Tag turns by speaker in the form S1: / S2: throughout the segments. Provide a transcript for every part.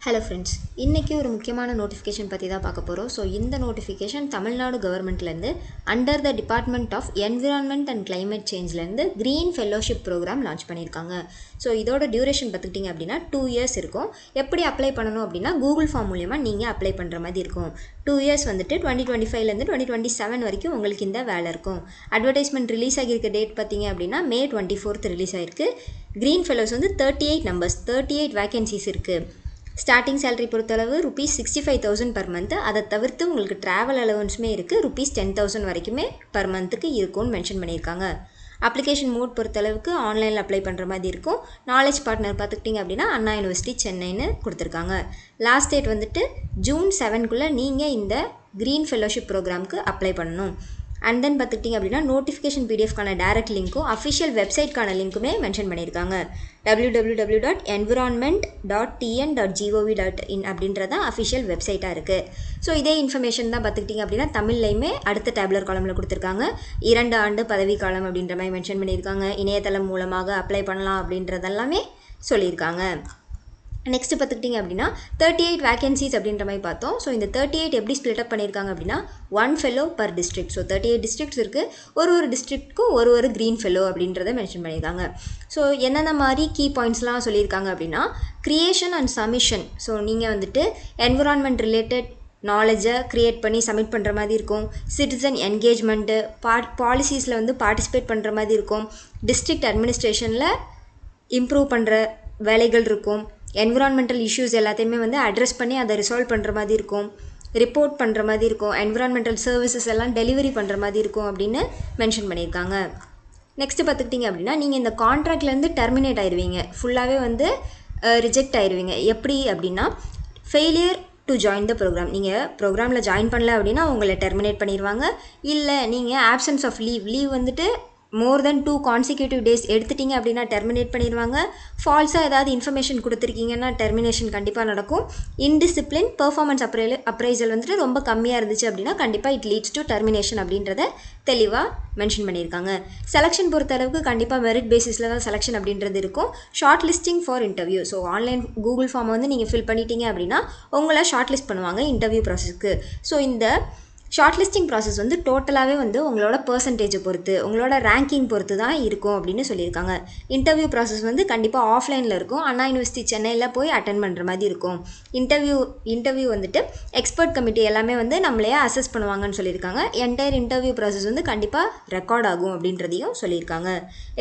S1: Hello friends, இன்றைக்கி ஒரு முக்கியமான நோட்டிஃபிகேஷன் பற்றி தான் பார்க்க போகிறோம். ஸோ இந்த நோட்டிஃபிகேஷன் தமிழ்நாடு கவர்மெண்ட்லேருந்து under the department of environment and climate சேஞ்ச்லேருந்து க்ரீன் ஃபெல்லோஷிப் ப்ரோக்ராம் லான்ச் பண்ணியிருக்காங்க. ஸோ இதோட டியூரேஷன் பார்த்துக்கிட்டிங்க அப்படின்னா 2 years இருக்கும். எப்படி அப்ளை பண்ணணும் அப்படின்னா கூகுள் ஃபார்ம் மூலிமா நீங்கள் அப்ளை பண்ணுற மாதிரி இருக்கும். 2 years வந்துட்டு 2025லேருந்து 2027 வரைக்கும் உங்களுக்கு இந்த வேலை இருக்கும். அட்வர்டைஸ்மெண்ட் ரிலீஸ் ஆகியிருக்க டேட் பார்த்தீங்க அப்படின்னா May 24th ரிலீஸ் ஆகிருக்கு. க்ரீன் ஃபெல்லோஸ் வந்து 38 நம்பர்ஸ், 38 வேகன்சிஸ் இருக்குது. ஸ்டார்டிங் சேலரி பொறுத்தளவு ₹65,000 per month. அதை தவிர்த்து உங்களுக்கு ட்ராவல் அலவன்ஸுமே இருக்குது, ₹10,000 வரைக்குமே பர் மந்த்துக்கு இருக்கும்னு மென்ஷன் பண்ணியிருக்காங்க. அப்ளிகேஷன் மோட் பொறுத்தளவுக்கு ஆன்லைனில் அப்ளை பண்ணுற மாதிரி இருக்கும். நாலேஜ் பார்ட்னர் பார்த்துக்கிட்டிங்க அப்படின்னா அண்ணா யூனிவர்சிட்டி சென்னைன்னு கொடுத்துருக்காங்க. லாஸ்ட் டேட் வந்துட்டு June 7 நீங்கள் இந்த க்ரீன் ஃபெல்லோஷிப் ப்ரோக்ராமுக்கு அப்ளை பண்ணணும். அண்ட் தென் பார்த்துக்கிட்டிங்க அப்படின்னா நோட்டிஃபிகேஷன் பிடிஎஃப்கான டேரக்ட் லிங்க்கும் அஃபிஷியல் வெப்சைட்கான லிங்க்குமே மென்ஷன் பண்ணியிருக்காங்க. www.environment.tn.gov.in அப்படின்றத அஃபிஷியல் வெப்சைட்டாக இருக்குது. ஸோ இதே இன்ஃபர்மேஷன் தான் பார்த்துக்கிட்டிங்க அப்படின்னா தமிழ்லையுமே அடுத்த டேப்லர் காலமில் கொடுத்துருக்காங்க. 2 ஆண்டு பதவிக்காலம் அப்படின்ற மாதிரி மென்ஷன் பண்ணியிருக்காங்க. இணையதளம் மூலமாக அப்ளை பண்ணலாம் அப்படின்றதெல்லாமே சொல்லியிருக்காங்க. நெக்ஸ்ட்டு பார்த்துக்கிட்டிங்க அப்படின்னா 38 வேகன்சிஸ் அப்படின்ற மாதிரி பார்த்தோம். ஸோ இந்த 38 எப்படி ஸ்ப்ளிட் அப் பண்ணியிருக்காங்க அப்படின்னா 1 fellow per district. So 38 districts இருக்குது. ஒரு டிஸ்ட்ரிக்ட்க்கும் ஒரு க்ரீன் ஃபெல்லோ அப்படின்றத மென்ஷன் பண்ணியிருக்காங்க. ஸோ என்னென்ன மாதிரி கீ பாயிண்ட்ஸ்லாம் சொல்லியிருக்காங்க அப்படின்னா க்ரியேஷன் அண்ட் சப்மிஷன். ஸோ நீங்கள் வந்துட்டு என்விரான்மெண்ட் ரிலேட்டட் நாலேஜை க்ரியேட் பண்ணி சப்மிட் பண்ணுற மாதிரி இருக்கும். சிட்டிசன் என்கேஜ்மெண்ட்டு, பாலிசிஸில் வந்து பார்ட்டிசிபேட் பண்ணுற மாதிரி இருக்கும். டிஸ்ட்ரிக்ட் அட்மினிஸ்ட்ரேஷனில் இம்ப்ரூவ் பண்ணுற வேலைகள் இருக்கும். என்விரான்மெண்டல் இஷ்யூஸ் எல்லாத்தையுமே வந்து அட்ரஸ் பண்ணி அதை ரிசால்வ் பண்ணுற மாதிரி இருக்கும். ரிப்போர்ட் பண்ணுற மாதிரி இருக்கும். என்விரான்மெண்டல் சர்வீசஸ் எல்லாம் டெலிவரி பண்ணுற மாதிரி இருக்கும் அப்படின்னு மென்ஷன் பண்ணியிருக்காங்க. நெக்ஸ்ட்டு பார்த்துக்கிட்டிங்க அப்படின்னா நீங்கள் இந்த கான்ட்ராக்ட்லேருந்து டெர்மினேட் ஆயிடுவீங்க, ஃபுல்லாகவே வந்து ரிஜெக்ட் ஆயிடுவீங்க. எப்படி அப்படின்னா failure to join the programme. நீங்கள் ப்ரோக்ராமில் ஜாயின் பண்ணல அப்படின்னா உங்களை டெர்மினேட் பண்ணிடுவாங்க. இல்லை நீங்கள் ஆப்சன்ஸ் ஆஃப் லீவ் வந்துட்டு மோர் தென் 2 consecutive days எடுத்துட்டிங்க அப்படின்னா டெர்மினேட் பண்ணிடுவாங்க. ஃபால்ஸாக ஏதாவது இன்ஃபர்மேஷன் கொடுத்துருக்கீங்கன்னா டெர்மினேஷன் கண்டிப்பாக நடக்கும். இன்டிசிப்ளின் பெர்ஃபார்மன்ஸ் அப்ரைசல் வந்துட்டு ரொம்ப கம்மியாக இருந்துச்சு அப்படின்னா கண்டிப்பாக இட் லீட்ஸ் டு டெர்மினேஷன் அப்படின்றத தெளிவாக மென்ஷன் பண்ணியிருக்காங்க. செலெக்ஷன் பொறுத்தளவுக்கு கண்டிப்பாக மெரிட் பேசிஸில் தான் செலெக்ஷன் அப்படின்றது இருக்கும். Short listing for interview. So online Google ஃபார்மை வந்து நீங்கள் ஃபில் பண்ணிட்டீங்க அப்படின்னா உங்களை ஷார்ட் லிஸ்ட் பண்ணுவாங்க இன்டர்வியூ ப்ராசஸ்க்கு. ஸோ இந்த ஷார்ட் லிஸ்டிங் ப்ராசஸ் வந்து டோட்டலாகவே வந்து உங்களோட பர்சன்டேஜை பொறுத்து, உங்களோட ரேங்கிங் பொறுத்து தான் இருக்கும் அப்படின்னு சொல்லியிருக்காங்க. இன்டர்வியூ ப்ராசஸ் வந்து கண்டிப்பாக ஆஃப்லைனில் இருக்கும். அண்ணா யூனிவர்சிட்டி சென்னையில் போய் அட்டென்ட் பண்ணுற மாதிரி இருக்கும். இன்டர்வியூ வந்துட்டு எக்ஸ்பர்ட் கமிட்டி எல்லாமே வந்து நம்மளையே அசஸ் பண்ணுவாங்கன்னு சொல்லியிருக்காங்க. என்டையர் இன்டர்வியூ ப்ராசஸ் வந்து கண்டிப்பாக ரெக்கார்ட் ஆகும் அப்படின்றதையும் சொல்லியிருக்காங்க.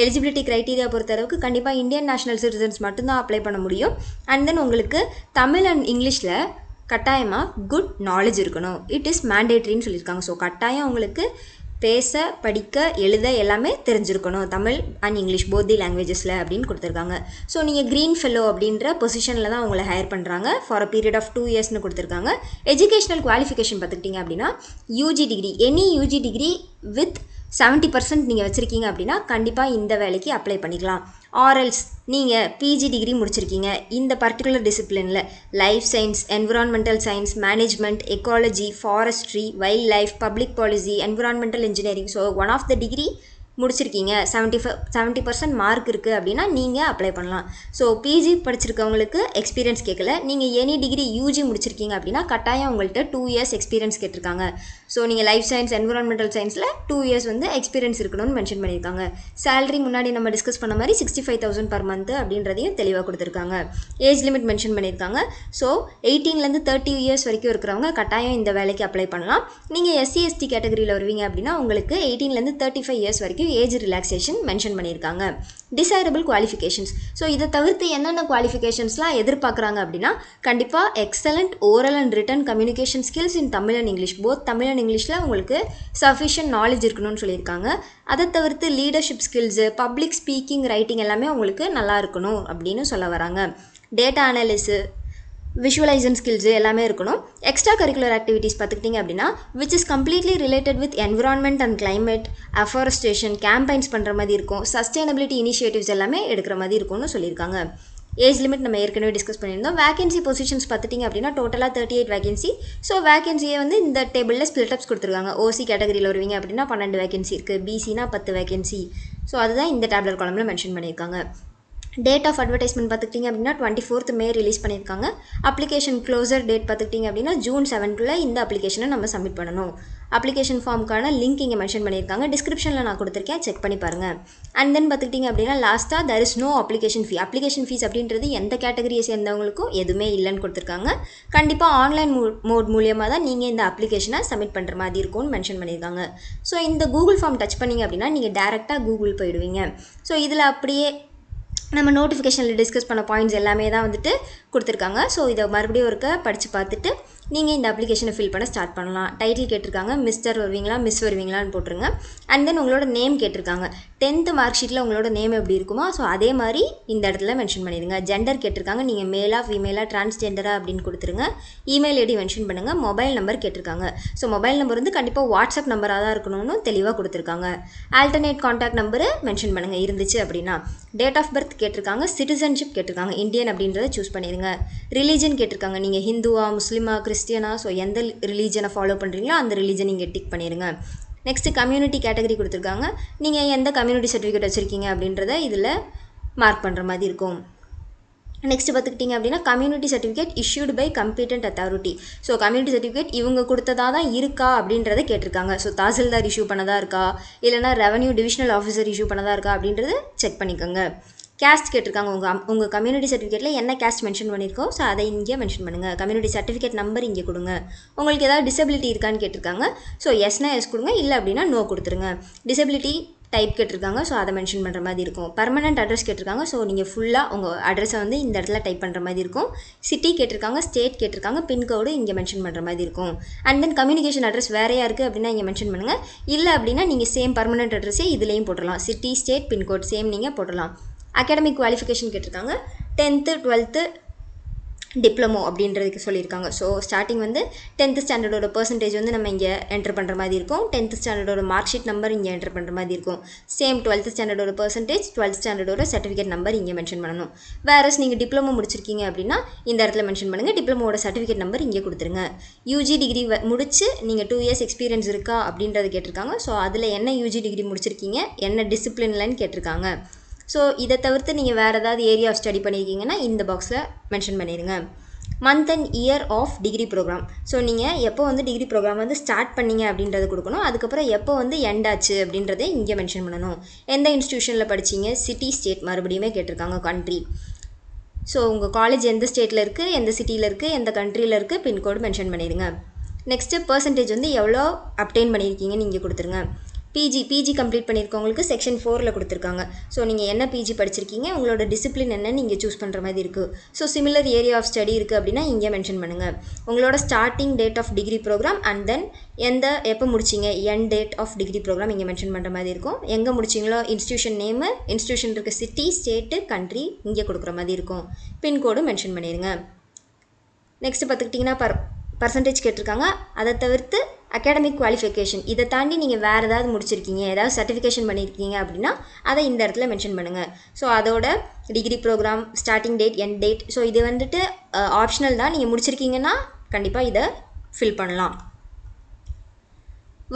S1: எலிஜிபிலிட்டி க்ரைட்டீரியா பொறுத்தளவுக்கு கண்டிப்பாக இந்தியன் நேஷனல் சிட்டிசன்ஸ் மட்டும்தான் அப்ளை பண்ண முடியும். அண்ட் தென் உங்களுக்கு தமிழ் அண்ட் இங்கிலீஷில் கட்டாயமாக குட் நாலேஜ் இருக்கணும். இட் இஸ் மேண்டேட்ரின்னு சொல்லியிருக்காங்க. ஸோ கட்டாயம் உங்களுக்கு பேச, படிக்க, எழுத எல்லாமே தெரிஞ்சிருக்கணும், Tamil and English both the லாங்குவேஜஸில் அப்படின்னு கொடுத்துருக்காங்க. ஸோ நீங்கள் க்ரீன் ஃபெல்லோ அப்படின்ற பொசிஷனில் தான் உங்களை ஹையர் பண்ணுறாங்க ஃபார் அ பீரியட் ஆஃப் 2 yearsனு கொடுத்துருக்காங்க. எஜுகேஷனல் குவாலிஃபிகேஷன் பார்த்துக்கிட்டிங்க அப்படின்னா UG degree, any UG degree with 70% நீங்கள் வச்சுருக்கீங்க அப்படின்னா கண்டிப்பாக இந்த வேலைக்கு அப்ளை பண்ணிக்கலாம். ஆர்எல்ஸ் நீங்கள் பிஜி டிகிரி முடிச்சிருக்கீங்க இந்த பர்டிகுலர் டிசிப்ளினில், life science, environmental science, management, ecology, forestry, wild life, public policy, environmental engineering. So one of the degree முடிச்சிருக்கீங்க, 70% மார்க் இருக்குது அப்படின்னா நீங்கள் அப்ளை பண்ணலாம். ஸோ பிஜி படிச்சிருக்கவங்களுக்கு எக்ஸ்பீரியன்ஸ் கேட்கல. நீங்கள் எனி டிகிரி யூஜி முடிச்சிருக்கீங்க அப்படின்னா கட்டாயம் உங்கள்கிட்ட 2 years எக்ஸ்பீரியன்ஸ் கேட்டிருக்காங்க. ஸோ நீங்கள் லைஃப் சயின்ஸ், என்விரான்மெண்டல் சயின்ஸில் 2 years வந்து எக்ஸ்பீரியன்ஸ் இருக்கணும்னு மென்ஷன் பண்ணியிருக்காங்க. சேலரி முன்னாடி நம்ம டிஸ்கஸ் பண்ண மாதிரி 65,000 per month அப்படின்றதையும் தெளிவாக கொடுத்துருக்காங்க. ஏஜ் லிமிட் மென்ஷன் பண்ணியிருக்காங்க. ஸோ 18லேருந்து 30 years வரைக்கும் இருக்கிறவங்க கட்டாயம் இந்த வேலைக்கு அப்ளை பண்ணலாம். நீங்கள் எஸ்சி எஸ்டி கேட்டகரியில் வருவீங்க அப்படின்னா உங்களுக்கு 18லேருந்து 35 years வரைக்கும் ஏஜ் ரிலாக்ஸேஷன் மென்ஷன் பண்ணியிருக்காங்க. Desirable qualifications. ஸோ இதை தவிர்த்து என்னென்ன குவாலிஃபிகேஷன்ஸ்லாம் எதிர்பார்க்குறாங்க அப்படின்னா கண்டிப்பாக excellent oral and return communication skills in Tamil and English. Both Tamil and இங்கிலீஷில் உங்களுக்கு சஃபிஷியன்ட் நாலேஜ் இருக்கணும்னு சொல்லியிருக்காங்க. அதை தவிர்த்து leadership skills, public speaking, writing எல்லாமே உங்களுக்கு நல்லா இருக்கணும் அப்படின்னு சொல்ல வராங்க. டேட்டா அனாலிஸு, விஷுவலைசன் ஸ்கில்ஸு எல்லாமே இருக்கணும். எக்ஸ்ட்ரா கரிக்குலர் ஆக்டிவிட்டீஸ் பார்த்துக்கிட்டிங்க அப்படின்னா which is completely related with environment and climate, afforestation, campaigns பண்ணுற மாதிரி இருக்கும். சஸ்டைனபிலிட்டி இனிஷியேட்டிவ்ஸ் எல்லாமே எடுக்கிற மாதிரி இருக்கும்னு சொல்லியிருக்காங்க. ஏஜ் லிமிட் நம்ம ஏற்கனவே டிஸ்கஸ் பண்ணியிருந்தோம். வேகன்சி பொசிஷன்ஸ் பார்த்துட்டிங்க அப்படின்னா டோட்டலாக 38 வேகன்சி. ஸோ வேகன்சியை வந்து இந்த டேபிளில் ஸ்பிளிட்டப்ஸ் கொடுத்துருக்காங்க. ஓசி கேட்டகரியில் வருவீங்க அப்படின்னா 12 வேகன்சி இருக்குது, பிசினா 10 வேகன்சி. ஸோ அதுதான் இந்த டேப்லர் காலமில் மென்ஷன் பண்ணியிருக்காங்க. டேட் ஆஃப் அட்வர்டைஸ்மெண்ட் பார்த்துக்கிட்டிங்க அப்படின்னா 24th May ரிலீஸ் பண்ணியிருக்காங்க. அப்ளிகேஷன் க்ளோசர் டேட் பார்த்துக்கிட்டிங்க அப்படின்னா June 7th இந்த அப்ளிகேஷனை நம்ம சப்மிட் பண்ணணும். அப்ளிகேஷன் ஃபார்முக்கான லிங்க் இங்கே மென்ஷன் பண்ணியிருக்காங்க. டிஸ்கிரிப்ஷனில் நான் கொடுத்துருக்கேன், செக் பண்ணி பாருங்கள். அண்ட் தென் பார்த்துக்கிட்டிங்க அப்படின்னா லாஸ்ட்டாக there is no application fee. Application fees அப்படின்றது எந்த கேட்டகரியை சேர்ந்தவங்களுக்கும் எதுவுமே இல்லைன்னு கொடுத்துருக்காங்க. கண்டிப்பாக ஆன்லைன் மோட் மூலியமாக தான் நீங்கள் இந்த அப்ளிகேஷனை சப்மிட் பண்ணுற மாதிரி இருக்கும்னு மென்ஷன் பண்ணியிருக்காங்க. ஸோ இந்த கூகுள் ஃபார்ம் டச் பண்ணிங்க அப்படின்னா நீங்கள் டேரெக்டாக கூகுள் போயிடுவீங்க. ஸோ இதில் அப்படியே நம்ம நோட்டிஃபிகேஷனில் டிஸ்கஸ் பண்ண பாயிண்ட்ஸ் எல்லாமே தான் வந்துட்டு கொடுத்துருக்காங்க. ஸோ இதை மறுபடியும் ஒருக்க படித்து பார்த்துட்டு நீங்கள் இந்த அப்ளிகேஷனை ஃபில் பண்ண ஸ்டார்ட் பண்ணலாம். டைட்டில் கேட்டிருக்காங்க, மிஸ்டர் வருவீங்களா மிஸ் வருவீங்களான்னு போட்டுருங்க. அண்ட் தென் உங்களோட நேம் கேட்டிருக்காங்க. 10th மார்க் ஷீட்டில் உங்களோட நேம் எப்படி இருக்குமோ ஸோ அதே மாதிரி இந்த இடத்துல மென்ஷன் பண்ணிடுங்க. ஜெண்டர் கேட்டிருக்காங்க, நீங்கள் மேலா ஃபீமேலா டிரான்ஸ்ஜெண்டரா அப்படின்னு கொடுத்துருங்க. இமெயில் ஐடி மென்ஷன் பண்ணுங்கள். மொபைல் நம்பர் கேட்டிருக்காங்க. ஸோ மொபைல் நம்பர் வந்து கண்டிப்பாக வாட்ஸ்அப் நம்பராக தான் இருக்கணும்னு தெளிவாக கொடுத்துருக்காங்க. ஆல்டர்னேட் கான்டாக்ட் நம்பரு மென்ஷன் பண்ணுங்கள் இருந்துச்சு அப்படின்னா. டேட் ஆஃப் பர்த் கேட்டிருக்காங்க, சிட்டிசன்ஷிப் கேட்டிருக்காங்க, இந்தியன் அப்படின்றத சூஸ் பண்ணிடுங்க. ரிலீஜன் கேட்டிருக்காங்க, நீங்கள் ஹிந்துவா முஸ்லீமா கிறிஸ்டியனா ஸோ எந்த ரிலீஜனை ஃபாலோ பண்ணுறீங்களோ அந்த ரிலீஜன் நீங்கள் டிக் பண்ணிடுங்க. நெக்ஸ்ட்டு கம்யூனிட்டி கேட்டகரி கொடுத்துருக்காங்க, நீங்கள் எந்த கம்யூனிட்டி சர்டிஃபிகேட் வச்சுருக்கீங்க அப்படின்றத இதில் மார்க் பண்ணுற மாதிரி இருக்கும். நெக்ஸ்ட் பார்த்துக்கிட்டிங்க அப்படின்னா community certificate issued by competent authority. So community certificate இவங்க கொடுத்ததாக தான் இருக்கா அப்படின்றத கேட்டிருக்காங்க. ஸோ தாசில்தார் இஷ்யூ பண்ணதாக இருக்கா இல்லைனா ரெவன்யூ டிவிஷனல் ஆஃபீஸர் இஷ்யூ பண்ணதாக இருக்கா அப்படின்றது செக் பண்ணிக்கோங்க. கேஸ்ட் கேட்டிருக்காங்க, உங்கள் கம்யூனிட்டி சர்டிஃபிகேட்டில் என்ன கேஸ்ட் மென்ஷன் பண்ணியிருக்கோ ஸோ அதை இங்கே மென்ஷன் பண்ணுங்கள். கம்யூனிட்டி சர்டிஃபிகேட் நம்பர் இங்கே கொடுங்க. உங்களுக்கு ஏதாவது டிசபிலிட்டி இருக்கான்னு கேட்டிருக்காங்க. ஸோ எஸ்னா எஸ் கொடுங்க, இல்லை அப்படின்னா நோ கொடுத்துருங்க. டிசபிலிட்டி டைப் கேட்டிருக்காங்க, ஸோ அதை மென்ஷன் பண்ணுற மாதிரி இருக்கும். பர்மனெண்ட் அட்ரஸ் கேட்டிருக்காங்க, ஸோ நீங்கள் ஃபுல்லாக உங்கள் அட்ரஸை வந்து இந்த இடத்துல டைப் பண்ணுற மாதிரி இருக்கும். சிட்டி கேட்டிருக்காங்க, ஸ்டேட் கேட்டிருக்காங்க, பின்கோடு இங்கே மென்ஷன் பண்ணுற மாதிரி இருக்கும். அண்ட் தென் கம்யூனிகேஷன் அட்ரஸ் வேறையாக இருக்குது அப்படின்னா இங்கே மென்ஷன் பண்ணுங்கள். இல்லை அப்படின்னா நீங்கள் சேம் பர்மனெண்ட் அட்ரஸே இதுலேயும் போட்டுடலாம். சிட்டி ஸ்டேட் பின்கோட் சேம் நீங்கள் போட்டுடலாம். அகாடமிக் குவாலிஃபிகேஷன் கேட்டிருக்காங்க, 10th 12th டிப்ளமோ அப்படின்றதுக்கு சொல்லியிருக்காங்க. ஸோ ஸ்டார்டிங் வந்து 10th ஸ்டாண்டர்டோட பர்சன்டேஜ் வந்து நம்ம இங்கே என்டர் பண்ணுற மாதிரி இருக்கும். 10th ஸ்டாண்டர்டோட மார்க் ஷீட் நம்பர் இங்கே என்டர் பண்ணுற மாதிரி இருக்கும். சேம் 12th ஸ்டாண்டர்டோட பர்சன்டேஜ் 12th ஸ்டாண்டர்டோட சர்டிஃபிகேட் நம்பர் இங்கே மென்ஷன் பண்ணணும். வேறஸ் நீங்கள் டிப்ளமோ முடிச்சிருக்கீங்க அப்படின்னா இந்த இடத்துல மென்ஷன் பண்ணுங்கள். டிப்ளமோட சர்டிஃபிகேட் நம்பர் இங்கே கொடுத்துருங்க. யூஜி டிகிரி முடிச்சு நீங்கள் 2 years எக்ஸ்பீரியன்ஸ் இருக்கா அப்படின்றது கேட்டிருக்காங்க. ஸோ அதில் என்ன யூஜி டிகிரி முடிச்சிருக்கீங்க, என்ன டிசிப்ளின்லன்னு கேட்டிருக்காங்க. ஸோ இதை தவிர்த்து நீங்கள் வேறு ஏதாவது ஏரியா ஆஃப் ஸ்டடி பண்ணியிருக்கீங்கன்னா இந்த பாக்ஸில் மென்ஷன் பண்ணிடுங்க. Month and year of degree programme. So நீங்கள் எப்போ வந்து டிகிரி ப்ரோக்ராம் வந்து ஸ்டார்ட் பண்ணீங்க அப்படின்றத கொடுக்கணும். அதுக்கப்புறம் எப்போ வந்து எண்ட் ஆச்சு அப்படின்றத இங்கே மென்ஷன் பண்ணணும். எந்த இன்ஸ்டியூஷனில் படிச்சிங்க, சிட்டி ஸ்டேட் மறுபடியுமே கேட்டிருக்காங்க, கண்ட்ரி. ஸோ உங்கள் காலேஜ் எந்த ஸ்டேட்டில் இருக்குது, எந்த சிட்டியில் இருக்குது, எந்த கண்ட்ரியில் இருக்குது, பின்கோடு மென்ஷன் பண்ணிடுங்க. நெக்ஸ்ட்டு பர்சன்டேஜ் வந்து எவ்வளோ அப்டெயின் பண்ணியிருக்கீங்கன்னு இங்கே கொடுத்துருங்க. பிஜி கம்ப்ளீட் பண்ணியிருக்கவங்களுக்கு செக்ஷன் 4ல் கொடுத்துருக்காங்க. ஸோ நீங்கள் என்ன பிஜி படிச்சிருக்கீங்க, உங்களோட டிசிப்ளின் என்னன்னு நீங்கள் சூஸ் பண்ணுற மாதிரி இருக்குது. So similar area of study இருக்குது அப்படின்னா இங்கே மென்ஷன் பண்ணுங்கள். உங்களோட starting date of degree program and then எப்போ முடிச்சிங்க end date of degree program இங்கே மென்ஷன் பண்ணுற மாதிரி இருக்கும். எங்கே முடிச்சிங்களோ இன்ஸ்டியூஷன் நேமு, இன்ஸ்டியூஷன் இருக்க சிட்டி ஸ்டேட்டு கண்ட்ரி இங்கே கொடுக்குற மாதிரி இருக்கும். பின்கோடு மென்ஷன் பண்ணிடுங்க. நெக்ஸ்ட்டு பார்த்துக்கிட்டிங்கன்னா பர்சன்டேஜ் கேட்டிருக்காங்க. அதை தவிர்த்து அகாடமிக் குவாலிஃபிகேஷன் இதை தாண்டி நீங்கள் வேறு ஏதாவது முடிச்சிருக்கீங்க, ஏதாவது சர்டிஃபிகேஷன் பண்ணியிருக்கீங்க அப்படின்னா அதை இந்த இடத்துல மென்ஷன் பண்ணுங்கள். ஸோ அதோட degree programme starting date end date so இது வந்துட்டு ஆப்ஷனல் தான். நீங்கள் முடிச்சிருக்கீங்கன்னா கண்டிப்பாக இதை ஃபில் பண்ணலாம்.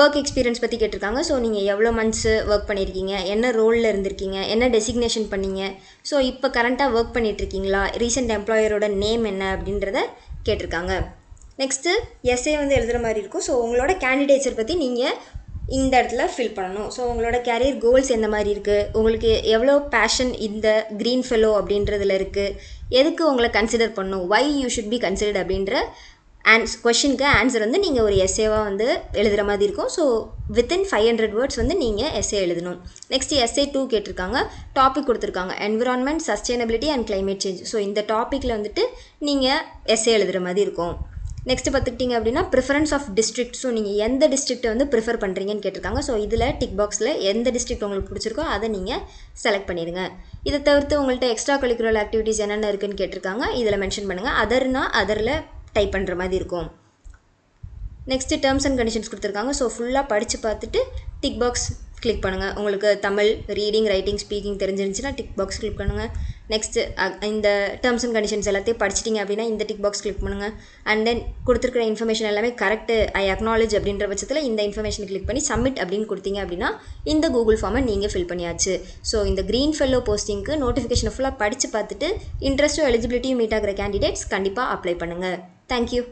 S1: ஒர்க் எக்ஸ்பீரியன்ஸ் பற்றி கேட்டிருக்காங்க. ஸோ நீங்கள் எவ்வளோ மந்த்ஸு ஒர்க் பண்ணியிருக்கீங்க, என்ன ரோலில் இருந்திருக்கீங்க, என்ன டெசிக்னேஷன் பண்ணீங்க, ஸோ இப்போ கரண்ட்டாக ஒர்க் பண்ணிகிட்ருக்கீங்களா, ரீசெண்ட் எம்ப்ளாயரோட நேம் என்ன அப்படின்றத கேட்டிருக்காங்க. நெக்ஸ்ட்டு எஸ்ஏ வந்து எழுதுகிற மாதிரி இருக்கும். ஸோ உங்களோட கேண்டிடேட்ஸை பற்றி நீங்கள் இந்த இடத்துல ஃபில் பண்ணணும். ஸோ உங்களோட கேரியர் கோல்ஸ் எந்த மாதிரி இருக்குது, உங்களுக்கு எவ்வளோ பேஷன் இந்த க்ரீன் ஃபெல்லோ அப்படின்றதுல இருக்குது, எதுக்கு உங்களை கன்சிடர் பண்ணணும், why you should be considered அப்படின்ற கொஷினுக்கு ஆன்சர் வந்து நீங்கள் ஒரு எஸ்ஏவாக வந்து எழுதுகிற மாதிரி இருக்கும். ஸோ வித்தின் 500 words வந்து நீங்கள் எஸ்ஏ எழுதணும். நெக்ஸ்ட் எஸ்ஏ 2 கேட்டிருக்காங்க. டாபிக் கொடுத்துருக்காங்க environment, sustainability and climate change. So இந்த டாப்பிக்கில் வந்துட்டு நீங்கள் எஸ்ஏ எழுதுகிற மாதிரி இருக்கும். நெக்ஸ்ட் பார்த்துக்கிட்டிங்க அப்படின்னா ப்ரிஃபரன்ஸ் ஆஃப் டிஸ்ட்ரிக்ட். ஸோ நீங்கள் எந்த டிஸ்ட்ரிக்ட்டை வந்து ப்ரிஃபர் பண்ணுறீங்கன்னு கேட்டிருக்காங்க. ஸோ இதில் டிக் பாக்ஸில் எந்த டிஸ்ட்ரிக்ட் உங்களுக்கு பிடிச்சிருக்கோ அதை நீங்கள் செலக்ட் பண்ணிடுங்க. இதை தவிர்த்து உங்கள்கிட்ட எக்ஸ்ட்ரா கரிக்குலர் ஆக்டிவிட்டீஸ் என்னென்ன இருக்குன்னு கேட்டிருக்காங்க. இதில் மென்ஷன் பண்ணுங்கள். அதர்னா அதரில் டைப் பண்ணுற மாதிரி இருக்கும். நெக்ஸ்ட்டு டேர்ம்ஸ் அண்ட் கண்டிஷன்ஸ் கொடுத்துருக்காங்க. ஸோ ஃபுல்லாக படித்து பார்த்துட்டு டிக் பாக்ஸ் கிளிக் பண்ணுங்கள். உங்களுக்கு தமிழ் ரீடிங் ரைட்டிங் ஸ்பீக்கிங் தெரிஞ்சிருந்துச்சுன்னா டிக் பாக்ஸ் கிளிக் பண்ணுங்கள். நெக்ஸ்ட்டு இந்த டேர்ம்ஸ் அண்ட் கண்டிஷன்ஸ் எல்லாத்தையும் படிச்சிட்டிங்க அப்படின்னா இந்த டிக் பாக்ஸ் கிளிக் பண்ணுங்கள். அண்ட் தென் கொடுத்துருக்குற இன்ஃபர்மேஷன் எல்லாமே கரெக்டு, ஐ அக்னாலேஜ் அப்படின்ற பட்சத்தில் இந்த இன்ஃபர்மேஷன் கிளிக் பண்ணி சப்மிட் அப்படின்னு கொடுத்தீங்க அப்படின்னா இந்த கூகுள் ஃபார்மை நீங்கள் ஃபில் பண்ணியாச்சு. ஸோ இந்த க்ரீன் ஃபெல்லோ போஸ்டிங்க்கு நோட்டிஃபிகேஷனை ஃபுல்லாக படித்து பார்த்துட்டு இன்ட்ரெஸ்ட்டும் எலிஜிபிலிட்டியும் மீட் ஆகிற கேண்டிடேட்ஸ் கண்டிப்பாக அப்ளை பண்ணுங்கள். தேங்க்யூ.